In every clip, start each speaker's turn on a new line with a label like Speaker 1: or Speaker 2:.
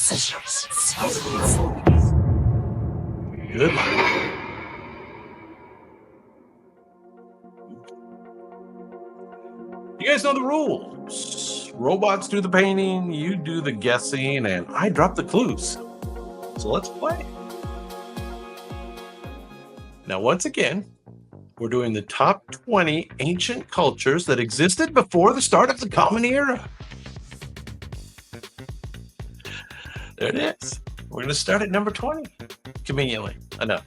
Speaker 1: Good luck. You guys know the rules. Robots do the painting, you do the guessing, and I drop the clues. So let's play. Now, once again, we're doing the top 20 ancient cultures that existed before the start of the Common Era. There it is. We're going to start at number 20, conveniently enough.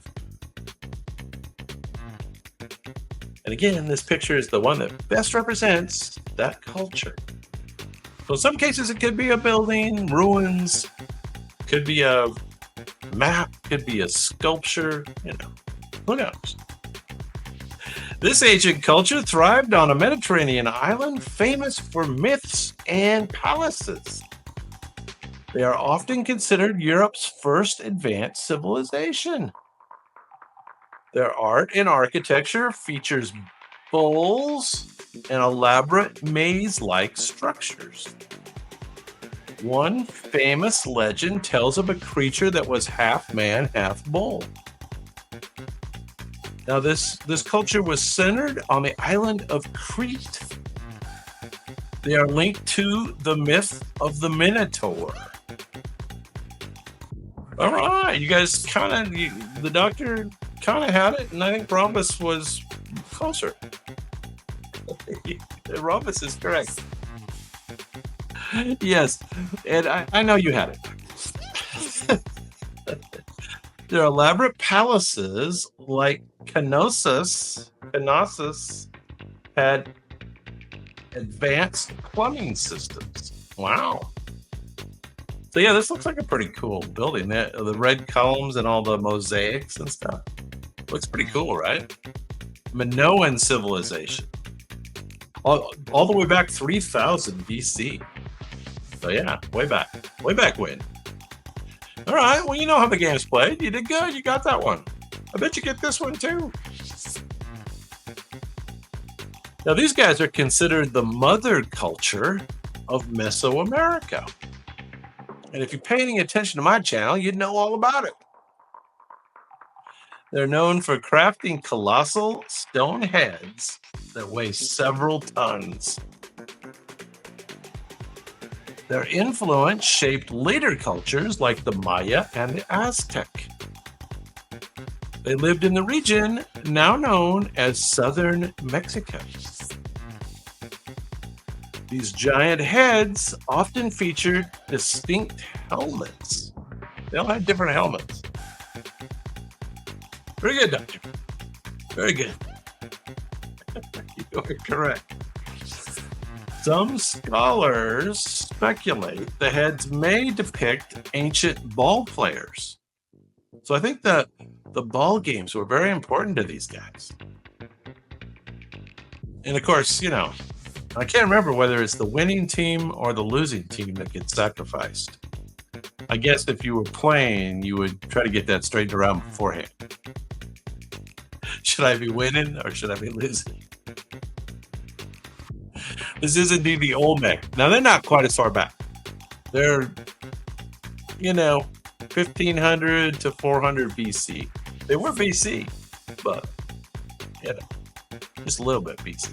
Speaker 1: And again, this picture is the one that best represents that culture. So in some cases, it could be a building, ruins, could be a map, could be a sculpture, who knows? This ancient culture thrived on a Mediterranean island famous for myths and palaces. They are often considered Europe's first advanced civilization. Their art and architecture features bowls and elaborate maze-like structures. One famous legend tells of a creature that was half man, half bull. Now, this culture was centered on the island of Crete. They are linked to the myth of the Minotaur. All right, you guys the doctor kind of had it, and I think Rhombus was closer. Rhombus is correct. Yes, and I know you had it. Their elaborate palaces, like Knossos, had advanced plumbing systems. Wow. So yeah, this looks like a pretty cool building. The red columns and all the mosaics and stuff. Looks pretty cool, right? Minoan civilization. All the way back 3000 BC. So yeah, way back when. All right, well, you know how the game's played. You did good. You got that one. I bet you get this one too. Now, these guys are considered the mother culture of Mesoamerica. And if you're paying attention to my channel, you'd know all about it. They're known for crafting colossal stone heads that weigh several tons. Their influence shaped later cultures like the Maya and the Aztec. They lived in the region now known as southern Mexico. These giant heads often featured distinct helmets. They all had different helmets. Very good, Doctor. Very good. You are correct. Some scholars speculate the heads may depict ancient ball players. So I think the ball games were very important to these guys. And of course, I can't remember whether it's the winning team or the losing team that gets sacrificed. I guess if you were playing, you would try to get that straightened around beforehand. Should I be winning or should I be losing? This is indeed the Olmec. Now, they're not quite as far back. They're, 1500 to 400 BC. They were BC, but, just a little bit BC.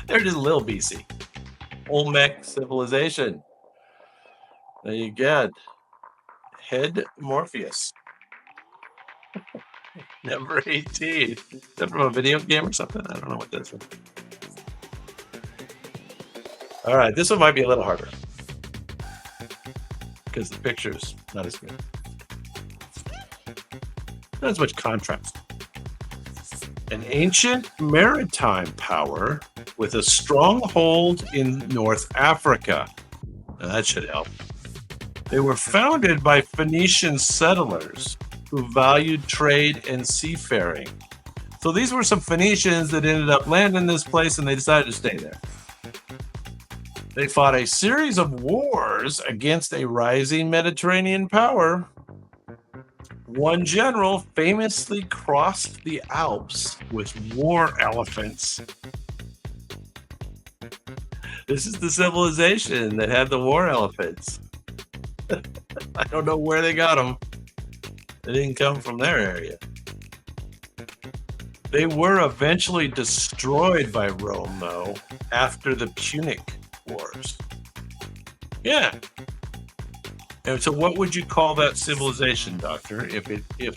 Speaker 1: They're just a little BC. Olmec civilization. There you go. Head Morpheus. Number 18. Is that from a video game or something? I don't know what that's from. All right, this one might be a little harder because the picture's not as good. Not as much contrast. An ancient maritime power with a stronghold in North Africa. Now, that should help. They were founded by Phoenician settlers who valued trade and seafaring. So these were some Phoenicians that ended up landing this place and they decided to stay there. They fought a series of wars against a rising Mediterranean power. One general famously crossed the Alps with war elephants. This is the civilization that had the war elephants. I don't know where they got them. They didn't come from their area. They were eventually destroyed by Rome, though, after the Punic Wars. Yeah. And so, what would you call that civilization, Doctor? If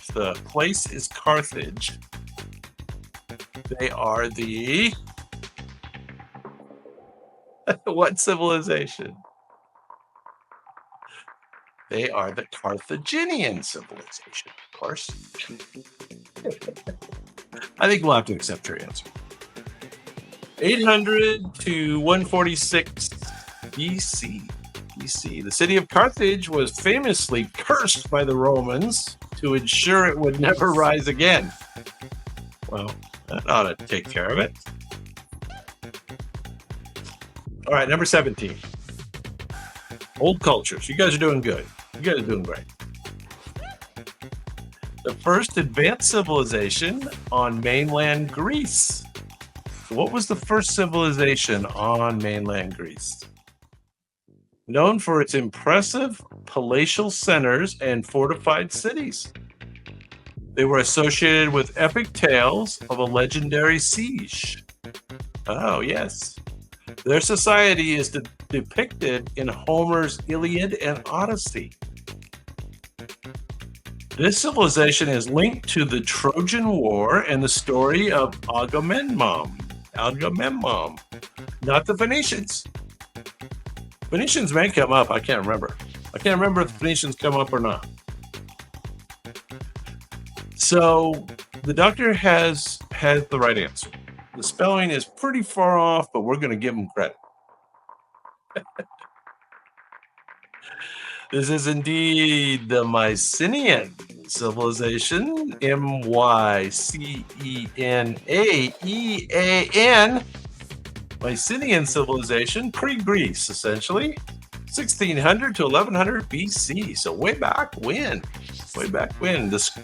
Speaker 1: the place is Carthage, they are the what civilization? They are the Carthaginian civilization, of course. I think we'll have to accept your answer. 800 to 146 BC. The city of Carthage was famously cursed by the Romans to ensure it would never rise again. Well, that ought to take care of it. All right, number 17. Old cultures. You guys are doing good. You guys are doing great. The first advanced civilization on mainland Greece. So what was the first civilization on mainland Greece? Known for its impressive palatial centers and fortified cities. They were associated with epic tales of a legendary siege. Oh, yes. Their society is depicted in Homer's Iliad and Odyssey. This civilization is linked to the Trojan War and the story of Agamemnon, not the Phoenicians. Phoenicians may come up. I can't remember. I can't remember if the Phoenicians come up or not. So the doctor has the right answer. The spelling is pretty far off, but we're going to give him credit. This is indeed the Mycenaean civilization, Mycenaean, Mycenaean civilization, pre-Greece, essentially, 1600 to 1100 BC. So way back when.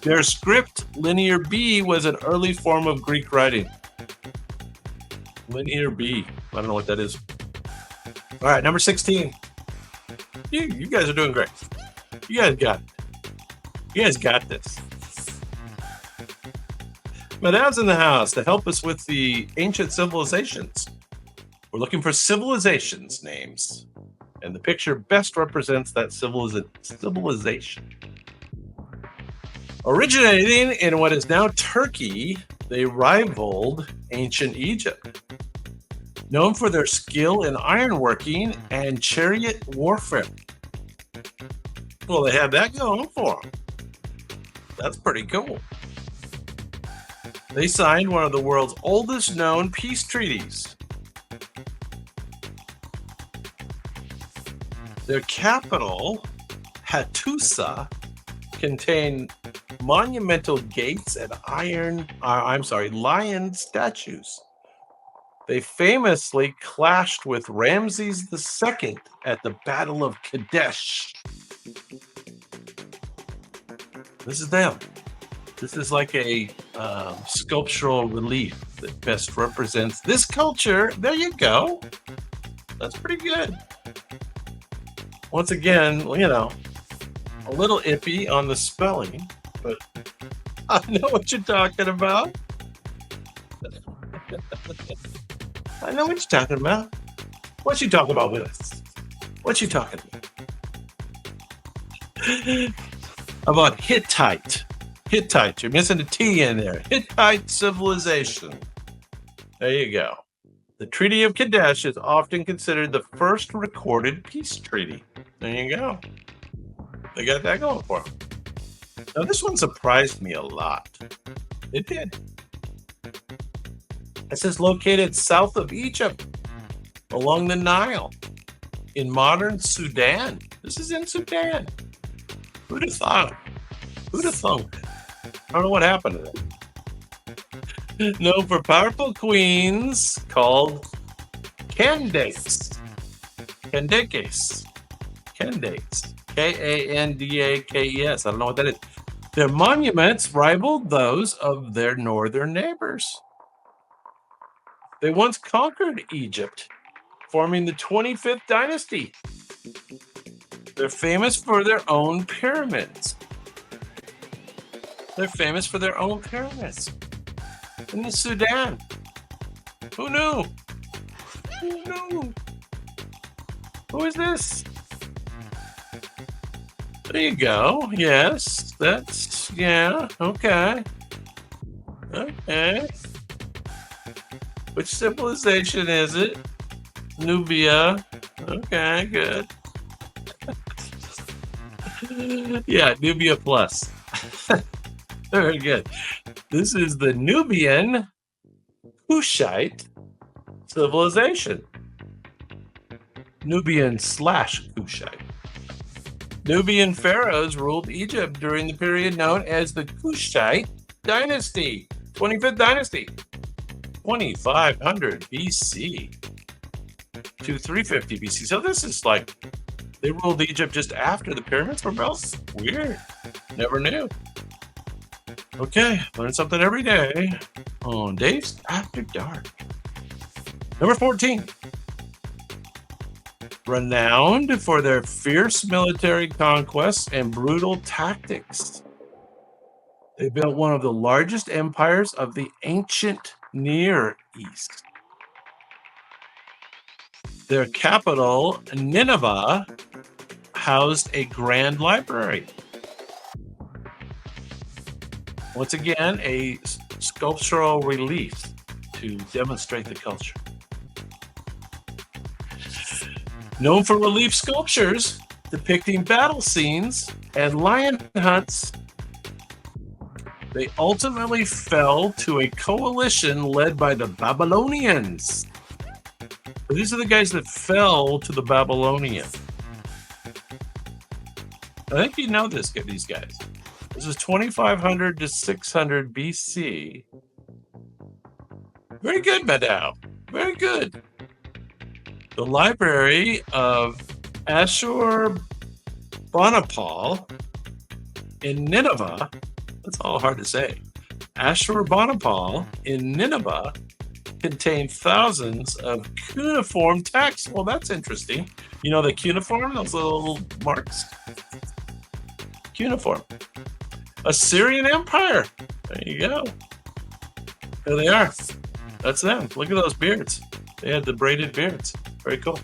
Speaker 1: Their script, Linear B, was an early form of Greek writing. Linear B. I don't know what that is. All right, number 16. You guys are doing great. You guys got it. You guys got this. Madame's in the house to help us with the ancient civilizations. We're looking for civilizations names, and the picture best represents that civilization. Originating in what is now Turkey, they rivaled ancient Egypt. Known for their skill in ironworking and chariot warfare. Well, they had that going for them. That's pretty cool. They signed one of the world's oldest known peace treaties. Their capital, Hattusa, contained monumental gates and lion statues. They famously clashed with Ramses II at the Battle of Kadesh. This is them. This is like a sculptural relief that best represents this culture. There you go. That's pretty good. Once again, you know, a little iffy on the spelling, but I know what you're talking about. I know what you're talking about. What you talking about, Willis? What you talking about? About Hittite. Hittite. You're missing a T in there. Hittite civilization. There you go. The Treaty of Kadesh is often considered the first recorded peace treaty. There you go. They got that going for them. Now, this one surprised me a lot. It did. It says located south of Egypt, along the Nile, in modern Sudan. This is in Sudan. Who'd have thought? Who'd have thunk? I don't know what happened to them. Known for powerful queens called Candaces. Candaces. Kandakes. Kandakes. I don't know what that is. Their monuments rivaled those of their northern neighbors. They once conquered Egypt, forming the 25th dynasty. They're famous for their own pyramids. They're famous for their own pyramids. In the Sudan. Who knew? Who knew? Who is this? There you go. Yes, that's, yeah, okay. Okay. Which civilization is it? Nubia. Okay, good. Yeah, Nubia Plus. Very good. This is the Nubian Kushite civilization. Nubian/Kushite. Nubian pharaohs ruled Egypt during the period known as the Kushite dynasty, 25th dynasty, 2500 BC to 350 BC. So this is like, they ruled Egypt just after the pyramids were built. Weird. Never knew. Okay, learn something every day on Dave's After Dark. Number 14. Renowned for their fierce military conquests and brutal tactics, they built one of the largest empires of the ancient Near East. Their capital, Nineveh, housed a grand library. Once again, a sculptural relief to demonstrate the culture. Known for relief sculptures depicting battle scenes and lion hunts, they ultimately fell to a coalition led by the Babylonians. These are the guys that fell to the Babylonians. I think you know these guys. This is 2500 to 600 BC. Very good, Madao. Very good. The library of Ashurbanipal in Nineveh, that's all hard to say. Ashurbanipal in Nineveh contained thousands of cuneiform texts. Well, that's interesting. You know the cuneiform, those little marks? Cuneiform. Assyrian Empire. There you go. There they are. That's them. Look at those beards. They had the braided beards. Very cool.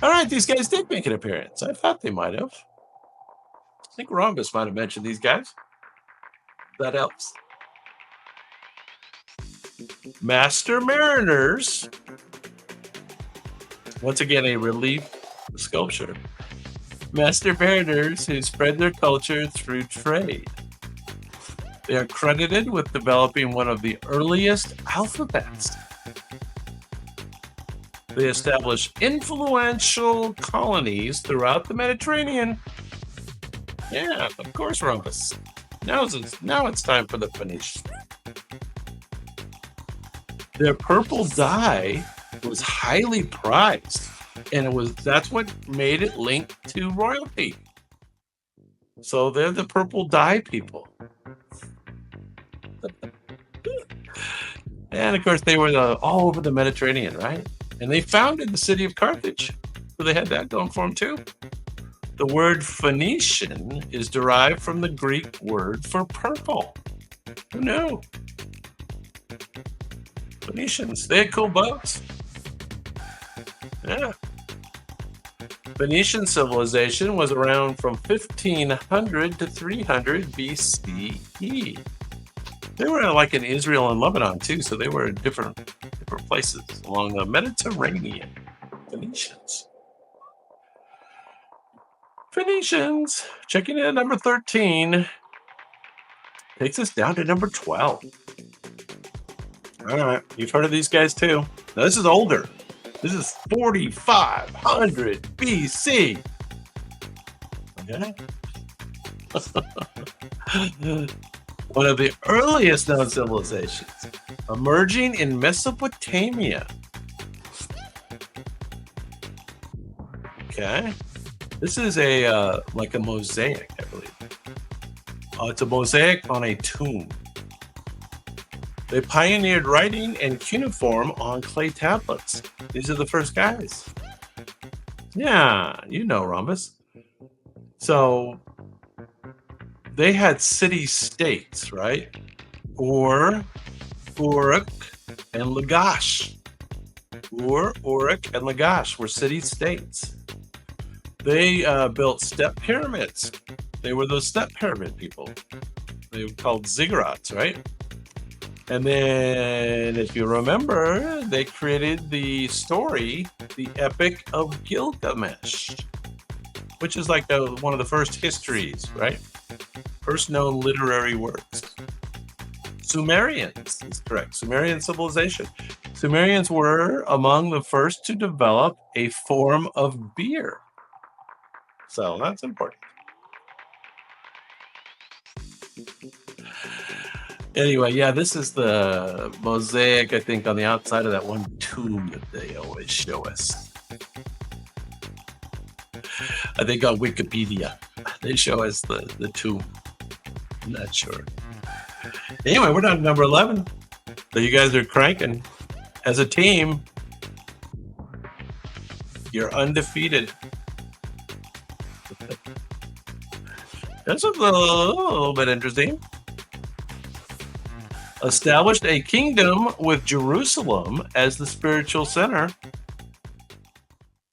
Speaker 1: All right, these guys did make an appearance. I thought they might have. I think Rhombus might have mentioned these guys. That helps. Master Mariners. Once again, a relief sculpture. Master Mariners who spread their culture through trade. They are credited with developing one of the earliest alphabets. They established influential colonies throughout the Mediterranean. Yeah, of course, Rhombus. Now it's time for the Phoenicians. Their purple dye was highly prized, and that's what made it linked to royalty. So they're the purple dye people. And of course, they were all over the Mediterranean, right? And they founded the city of Carthage. So they had that going for them too. The word Phoenician is derived from the Greek word for purple. Who knew? Phoenicians, they had cool boats. Yeah. Phoenician civilization was around from 1500 to 300 BCE. They were like in Israel and Lebanon too, so they were in different places along the Mediterranean. Phoenicians. Phoenicians. Checking in at number 13. Takes us down to number 12. All right, you've heard of these guys too. Now this is older. This is 4500 BC. Okay. One of the earliest known civilizations, emerging in Mesopotamia. Okay. This is like a mosaic, I believe. It's a mosaic on a tomb. They pioneered writing and cuneiform on clay tablets. These are the first guys. Yeah, you know rhombus. So they had city states, right? Ur, Uruk, and Lagash. Uruk, and Lagash were city states. They built step pyramids. They were those step pyramid people. They were called ziggurats, right? And then, if you remember, they created the story, the Epic of Gilgamesh, which is like one of the first histories, right? First known literary works. Sumerians is correct. Sumerian civilization. Sumerians were among the first to develop a form of beer. So that's important. Anyway, yeah, this is the mosaic, I think, on the outside of that one tomb that they always show us. I think on Wikipedia, they show us the tomb. I'm not sure. Anyway, we're down to number 11. So you guys are cranking. As a team, you're undefeated. That's a little bit interesting. Established a kingdom with Jerusalem as the spiritual center.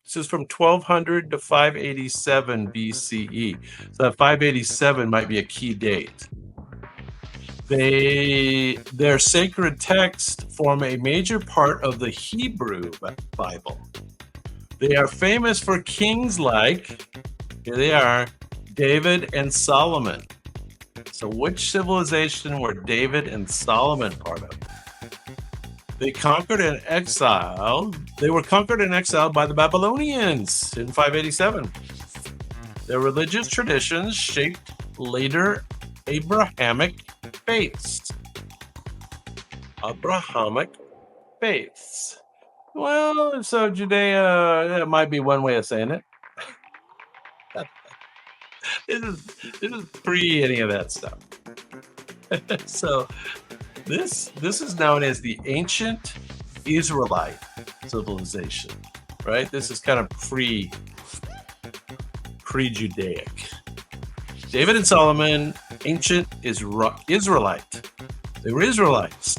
Speaker 1: This is from 1200 to 587 BCE. So that 587 might be a key date. Their sacred texts form a major part of the Hebrew Bible. They are famous for kings like, here they are, David and Solomon. So which civilization were David and Solomon part of? They were conquered and exiled by the Babylonians in 587. Their religious traditions shaped later Abrahamic faiths. Well, so Judea, that might be one way of saying it. This is pre any of that stuff. So this is known as the ancient Israelite civilization, right? This is kind of pre-Judaic. David and Solomon, ancient Israelite. They were Israelites.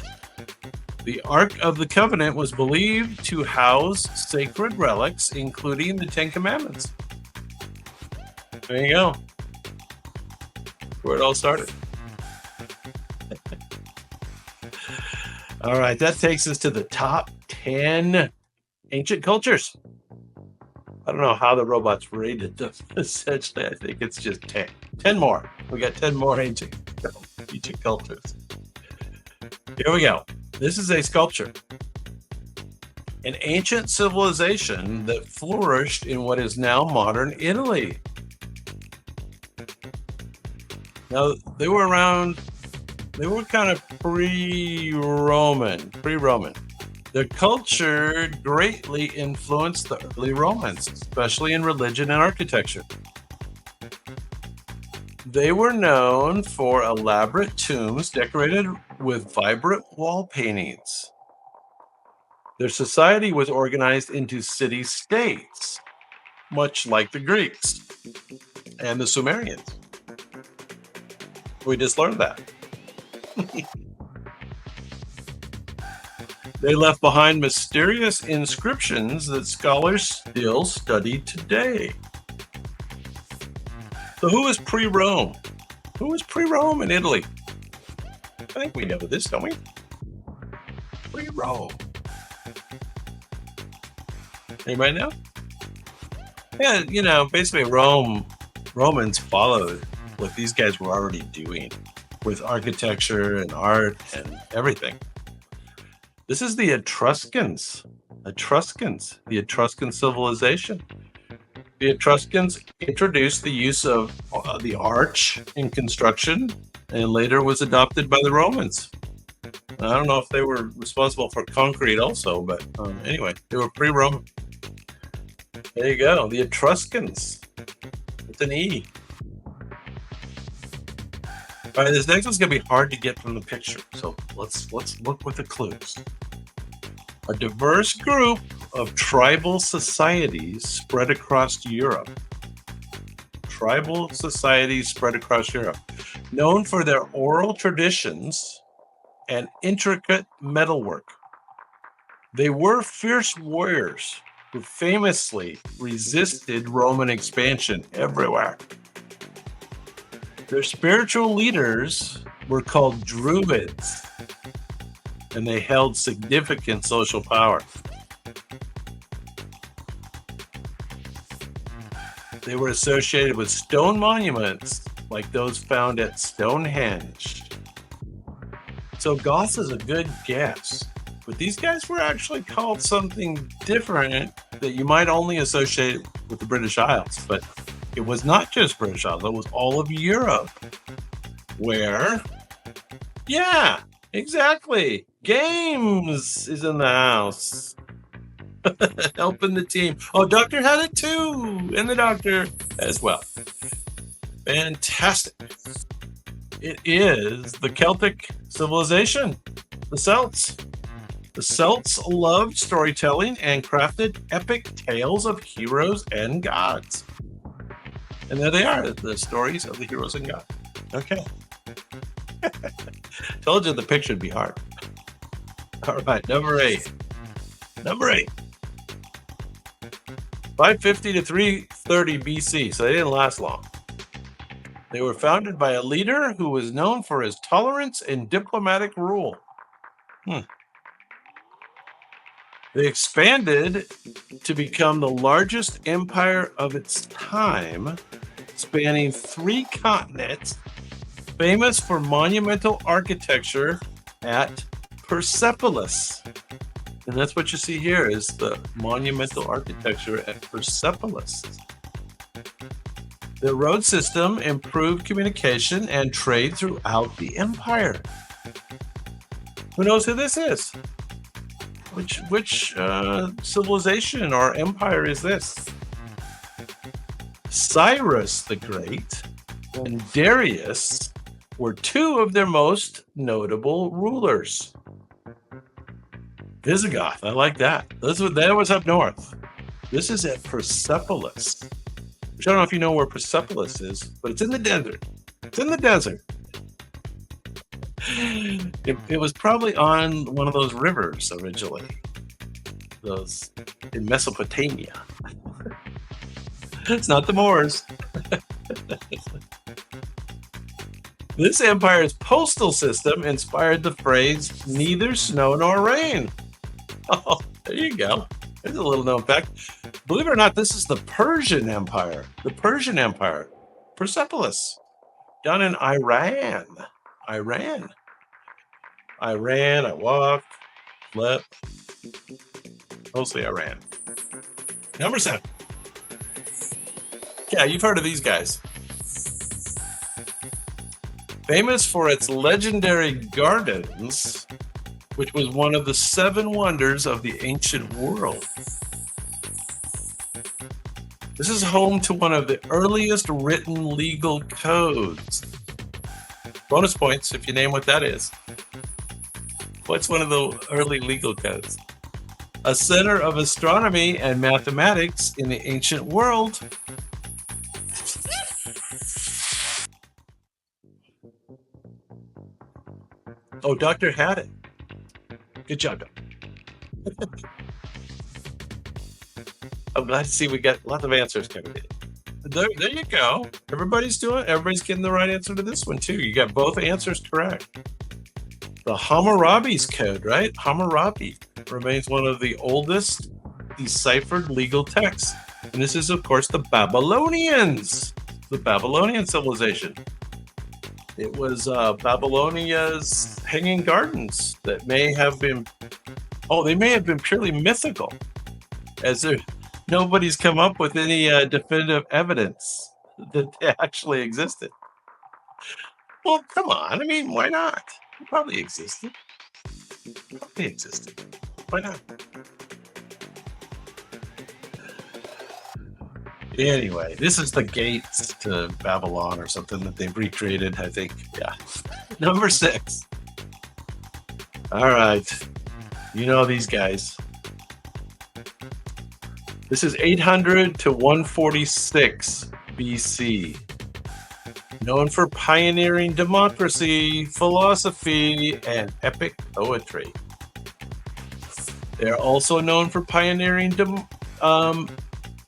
Speaker 1: The Ark of the Covenant was believed to house sacred relics, including the Ten Commandments. There you go. Where it all started. All right, that takes us to the top 10 ancient cultures. I don't know how the robots rated them. Essentially, I think it's just 10. 10 more. We got 10 more ancient cultures. Here we go. This is a sculpture. An ancient civilization that flourished in what is now modern Italy. Now, they were kind of pre-Roman. Their culture greatly influenced the early Romans, especially in religion and architecture. They were known for elaborate tombs decorated with vibrant wall paintings. Their society was organized into city-states, much like the Greeks and the Sumerians. We just learned that. They left behind mysterious inscriptions that scholars still study today. So who was pre-Rome? Who was pre-Rome in Italy? I think we know this, don't we? Pre-Rome. Anybody know? Yeah, basically Romans followed what these guys were already doing with architecture and art and everything. This is the Etruscans. The Etruscan civilization. The Etruscans introduced the use of the arch in construction and later was adopted by the Romans. I don't know if they were responsible for concrete also, but anyway, they were pre-Roman. There you go, the Etruscans. It's an E. All right, this next one's gonna be hard to get from the picture, so let's look with the clues. A diverse group of tribal societies spread across Europe. Tribal societies spread across Europe, known for their oral traditions and intricate metalwork. They were fierce warriors who famously resisted Roman expansion everywhere. Their spiritual leaders were called druids, and they held significant social power. They were associated with stone monuments like those found at Stonehenge. So Goths is a good guess, but these guys were actually called something different that you might only associate with the British Isles, but it was not just British Isles, it was all of Europe, where, yeah, exactly, games is in the house. Helping the team. Oh, Doctor had it too, and the Doctor as well. Fantastic. It is the Celtic civilization, the Celts. The Celts loved storytelling and crafted epic tales of heroes and gods. And there they are, the stories of the heroes and gods. Okay. Told you the picture would be hard. All right, number 8. Number 8. 550 to 330 BC, so they didn't last long. They were founded by a leader who was known for his tolerance and diplomatic rule. They expanded to become the largest empire of its time, spanning 3 continents, famous for monumental architecture at Persepolis. And that's what you see here is the monumental architecture at Persepolis. The road system improved communication and trade throughout the empire. Who knows who this is? Which civilization or empire is this? Cyrus the Great and Darius were 2 of their most notable rulers. Visigoth, I like that. That was up north. This is at Persepolis. Which I don't know if you know where Persepolis is, but it's in the desert. It's in the desert. It was probably on one of those rivers originally. Those in Mesopotamia. It's not the Moors. This empire's postal system inspired the phrase, neither snow nor rain. Oh, there you go. There's a little known fact. Believe it or not, this is the Persian Empire. The Persian Empire. Persepolis. Down in Iran. I walked, slept. Mostly Iran. Number 7. Yeah, you've heard of these guys. Famous for its legendary gardens, which was one of the 7 wonders of the ancient world. This is home to one of the earliest written legal codes. Bonus points if you name what that is. What's one of the early legal codes? A center of astronomy and mathematics in the ancient world. Oh, Doctor had it. Good job, Doctor. I'm glad to see we got lots of answers coming in. There you go. Everybody's getting the right answer to this one, too. You got both answers correct. The Hammurabi's Code, right? Hammurabi remains one of the oldest deciphered legal texts. And this is, of course, the Babylonians, the Babylonian civilization. It was Babylonia's hanging gardens that may have been purely mythical, as nobody's come up with any definitive evidence that they actually existed. Well, come on. I mean, why not? It probably existed. Why not? Anyway, this is the gates to Babylon or something that they've recreated, I think. Yeah. Number 6. All right. You know these guys. This is 800 to 146 BC. Known for pioneering democracy, philosophy, and epic poetry. They're also known for pioneering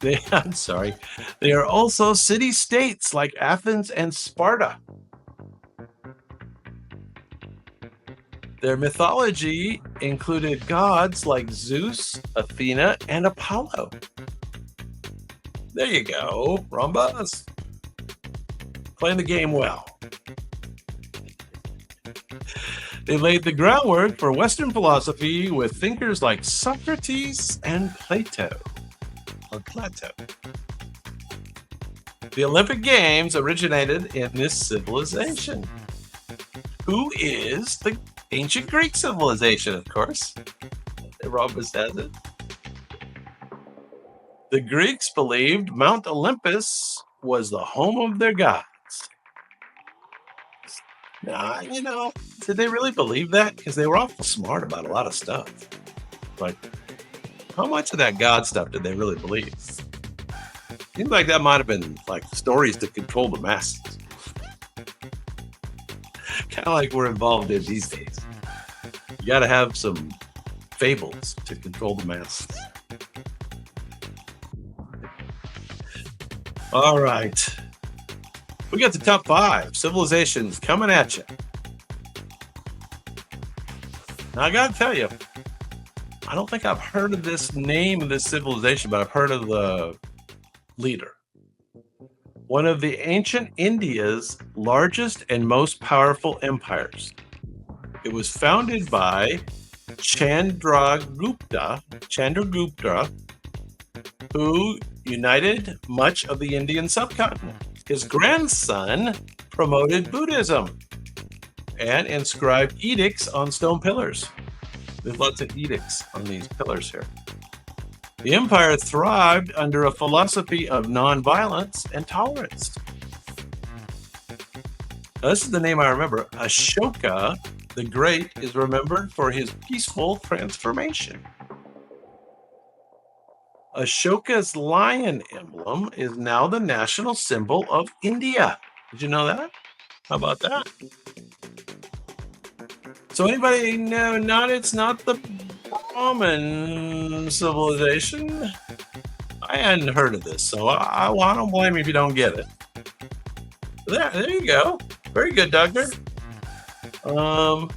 Speaker 1: they are also city-states like Athens and Sparta. Their mythology included gods like Zeus, Athena, and Apollo. There you go, Rhombus. Playing the game well. They laid the groundwork for Western philosophy with thinkers like Socrates and Plato. The Olympic Games originated in this civilization. Who is the ancient Greek civilization, of course? Rhombus has it. The Greeks believed Mount Olympus was the home of their gods. Now, did they really believe that? Because they were awful smart about a lot of stuff. Like, how much of that God stuff did they really believe? Seems like that might have been like stories to control the masses. Kind of like we're involved in these days. You got to have some fables to control the masses. All right. We got the top 5 civilizations coming at you. Now, I got to tell you, I don't think I've heard of this name of this civilization, but I've heard of the leader. One of the ancient India's largest and most powerful empires. It was founded by Chandragupta, who united much of the Indian subcontinent. His grandson promoted Buddhism and inscribed edicts on stone pillars. There's lots of edicts on these pillars here. The empire thrived under a philosophy of nonviolence and tolerance. Now, this is the name I remember. Ashoka the Great is remembered for his peaceful transformation. Ashoka's lion emblem is now the national symbol of India. Did you know that? How about that? So anybody know? It's not the Brahmin civilization. I hadn't heard of this, so I don't blame you if you don't get it. There you go. Very good, Doctor. And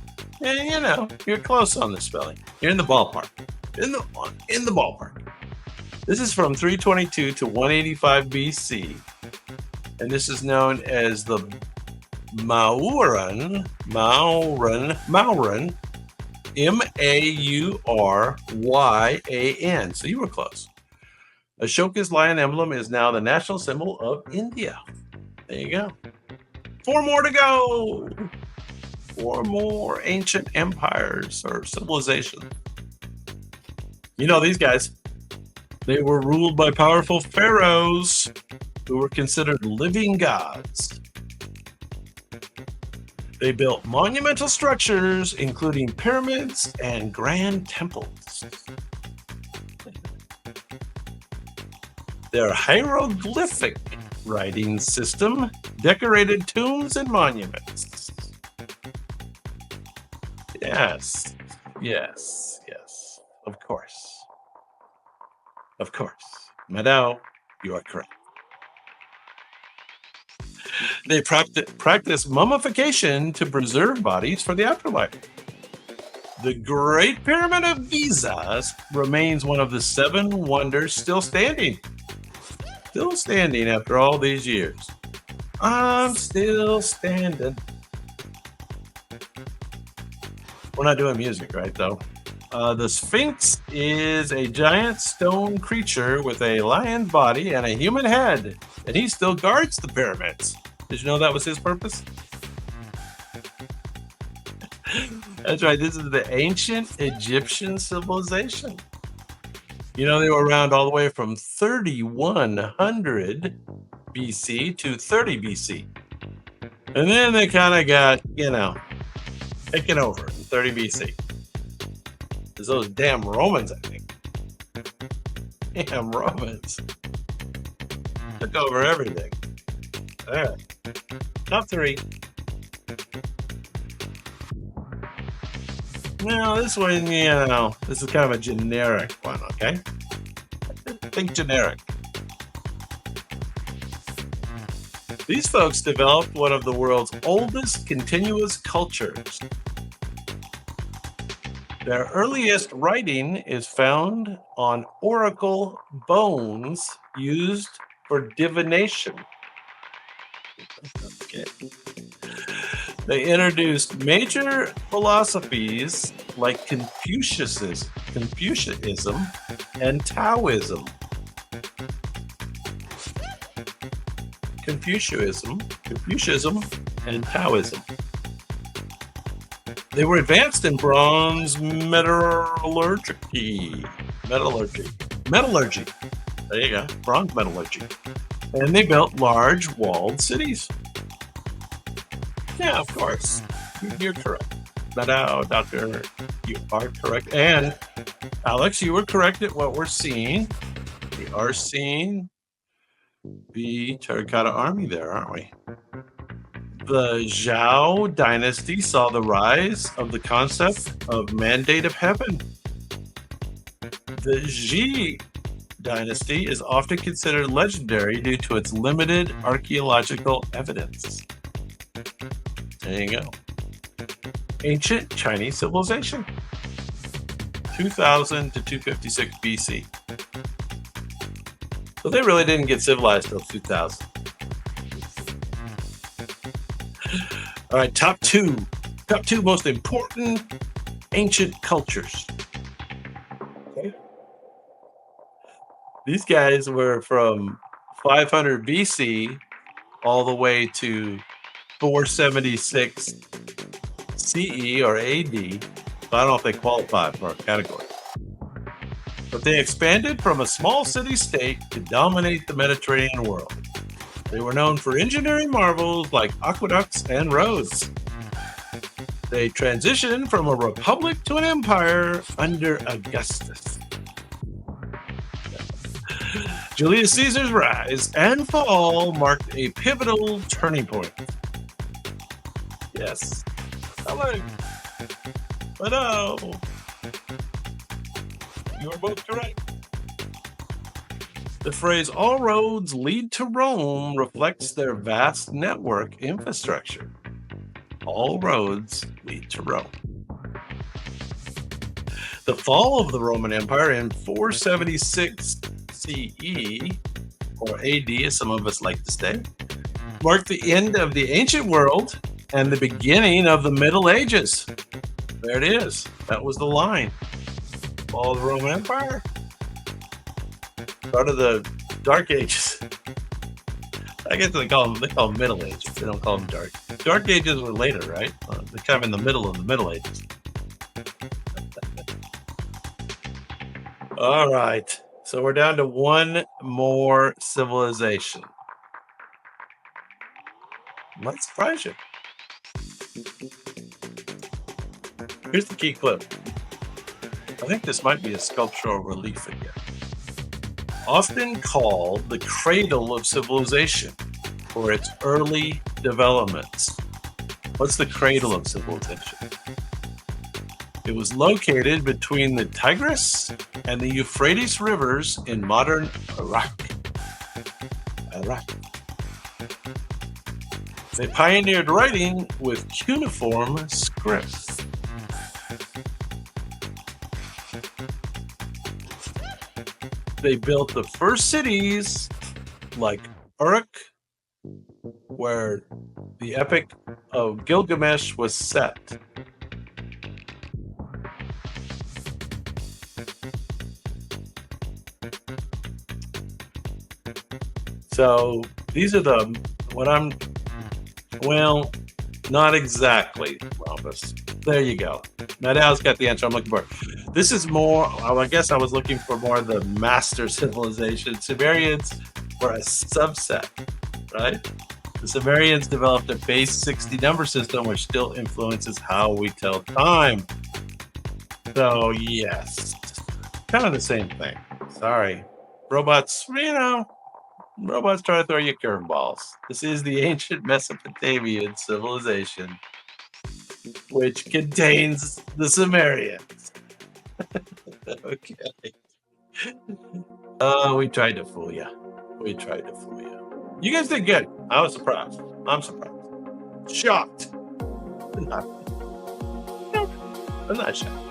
Speaker 1: you're close on the spelling. You're in the ballpark. In the ballpark. This is from 322 to 185 BC, and this is known as the Mauran, Mauryan. So you were close. Ashoka's lion emblem is now the national symbol of India. There you go. 4 more to go. 4 more ancient empires or civilizations. These guys. They were ruled by powerful pharaohs who were considered living gods. They built monumental structures, including pyramids and grand temples. Their hieroglyphic writing system decorated tombs and monuments. Yes. Of course. Madao, you are correct. They practice mummification to preserve bodies for the afterlife. The Great Pyramid of Giza remains one of the 7 wonders still standing. Still standing after all these years. I'm still standing. We're not doing music, right, though? The Sphinx is a giant stone creature with a lion's body and a human head, and he still guards the pyramids. Did you know that was his purpose? That's right. This is the ancient Egyptian civilization. They were around all the way from 3100 BC to 30 BC. And then they kind of got, taken over in 30 BC. It's those damn Romans, I think. Damn Romans took over everything. All right. Top three. Now, this one, this is kind of a generic one, okay? Think generic. These folks developed one of the world's oldest continuous cultures. Their earliest writing is found on oracle bones used for divination. Okay. They introduced major philosophies like Confucianism and Taoism. Confucianism and Taoism. They were advanced in bronze metallurgy. There you go, bronze metallurgy. And they built large walled cities. Yeah, of course. You're correct. Now, Doctor, you are correct. And Alex, you were correct at what we're seeing. We are seeing the terracotta army there, aren't we? The Zhao dynasty saw the rise of the concept of mandate of heaven. The Xi dynasty is often considered legendary due to its limited archaeological evidence. There you go. Ancient Chinese civilization, 2000 to 256 BC. So they really didn't get civilized till 2000. All right, top two most important ancient cultures. Okay. These guys were from 500 BC all the way to 476 CE or AD. So I don't know if they qualify for our category. But they expanded from a small city-state to dominate the Mediterranean world. They were known for engineering marvels like aqueducts and roads. They transitioned from a republic to an empire under Augustus. Julius Caesar's rise and fall marked a pivotal turning point. Yes. Hello. Hello. You are both correct. The phrase "all roads lead to Rome" reflects their vast network infrastructure. All roads lead to Rome. The fall of the Roman Empire in 476 CE, or AD as some of us like to say, marked the end of the ancient world and the beginning of the Middle Ages. There it is. That was the line. Fall of the Roman Empire. Start of the Dark Ages. I guess they call them Middle Ages. They don't call them Dark. Dark Ages were later, right? They're kind of in the middle of the Middle Ages. All right. So we're down to one more civilization. Might surprise you. Here's the key clue. I think this might be a sculptural relief again. Often called the cradle of civilization for its early developments. What's the cradle of civilization? It was located between the Tigris and the Euphrates rivers in modern Iraq. They pioneered writing with cuneiform scripts. They built the first cities like Uruk, where the Epic of Gilgamesh was set. So these are not exactly, Rhombus. There you go. Nadal's got the answer I'm looking for. This is more, I guess I was looking for more of the master civilization. Sumerians were a subset, right? The Sumerians developed a base 60 number system which still influences how we tell time. So yes, kind of the same thing. Sorry. Robots, robots try to throw you curveballs. This is the ancient Mesopotamian civilization, which contains the Sumerians. Okay. Oh, we tried to fool you. We tried to fool you. You guys did good. I was surprised. I'm surprised. Shocked. I'm not shocked.